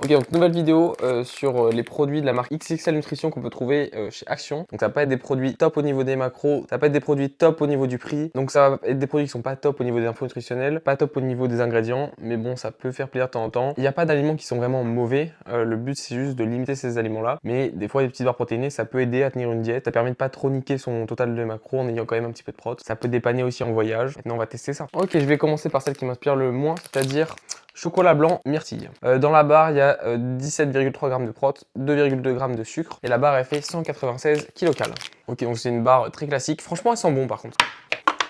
Ok, donc nouvelle vidéo sur les produits de la marque XXL Nutrition qu'on peut trouver chez Action. Donc ça va pas être des produits top au niveau des macros, ça va pas être des produits top au niveau du prix. Donc ça va être des produits qui sont pas top au niveau des infos nutritionnelles, pas top au niveau des ingrédients, mais bon, ça peut faire plaisir de temps en temps. Il n'y a pas d'aliments qui sont vraiment mauvais. Le but c'est juste de limiter ces aliments-là. Mais des fois, les petites barres protéinées, ça peut aider à tenir une diète. Ça permet de pas trop niquer son total de macros en ayant quand même un petit peu de prot. Ça peut dépanner aussi en voyage. Maintenant, on va tester ça. Ok, je vais commencer par celle qui m'inspire le moins, c'est-à-dire chocolat blanc myrtille. Dans la barre, il y a 17,3 g de prot, 2,2 g de sucre et la barre elle fait 196 kcal. Ok, donc c'est une barre très classique. Franchement, elle sent bon par contre.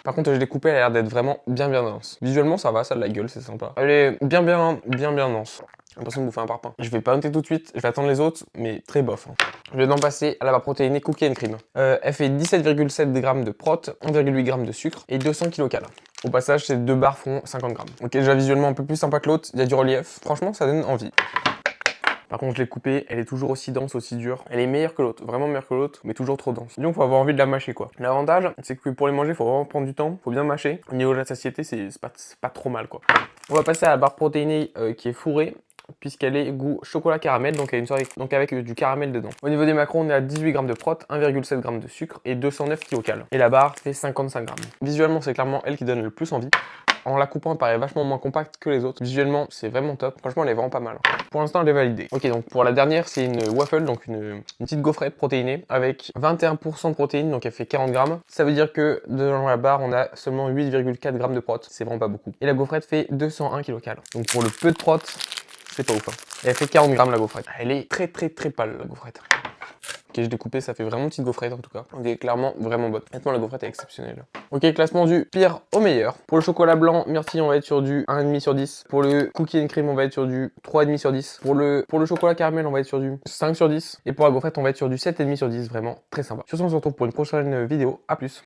Par contre, je l'ai coupée, elle a l'air d'être vraiment bien dense. Visuellement, ça va, ça a de la gueule, c'est sympa. Elle est bien dense. J'ai l'impression de bouffer un parpaing. Je vais pas noter tout de suite, je vais attendre les autres, mais très bof. Je vais d'en passer à la barre protéinée Cookie and Cream. Elle fait 17,7 g de prot, 1,8 g de sucre et 200 kcal. Au passage, ces deux barres font 50 g. Ok, déjà visuellement un peu plus sympa que l'autre, il y a du relief. Franchement, ça donne envie. Par contre, je l'ai coupée, elle est toujours aussi dense, aussi dure. Elle est meilleure que l'autre, vraiment meilleure que l'autre, mais toujours trop dense. Donc, faut avoir envie de la mâcher, quoi. L'avantage, c'est que pour les manger, faut vraiment prendre du temps, faut bien mâcher. Au niveau de la satiété, c'est pas trop mal, quoi. On va passer à la barre protéinée qui est fourrée, puisqu'elle est goût chocolat caramel, donc elle a une soirée avec du caramel dedans. Au niveau des macros, on est à 18 g de prot, 1,7 g de sucre et 209 kcal. Et la barre fait 55 g. Visuellement, c'est clairement elle qui donne le plus envie. En la coupant, elle paraît vachement moins compacte que les autres. Visuellement, c'est vraiment top. Franchement, elle est vraiment pas mal. Pour l'instant, elle est validée. Ok, donc pour la dernière, c'est une waffle, donc une petite gaufrette protéinée avec 21% de protéines, donc elle fait 40 g. Ça veut dire que dans la barre, on a seulement 8,4 g de prot. C'est vraiment pas beaucoup. Et la gaufrette fait 201 kcal. Donc pour le peu de prot, c'est pas ouf. Et elle fait 40 g la gaufrette. Elle est très pâle, la gaufrette. Ok, je l'ai coupé, ça fait vraiment une petite gaufrette en tout cas. Elle est clairement vraiment bonne. Honnêtement, la gaufrette est exceptionnelle. Ok, classement du pire au meilleur. Pour le chocolat blanc myrtille, on va être sur du 1,5 sur 10. Pour le cookie and cream, on va être sur du 3,5 sur 10. Pour le chocolat caramel, on va être sur du 5 sur 10. Et pour la gaufrette, on va être sur du 7,5 sur 10. Vraiment très sympa. Sur ce, on se retrouve pour une prochaine vidéo. A plus.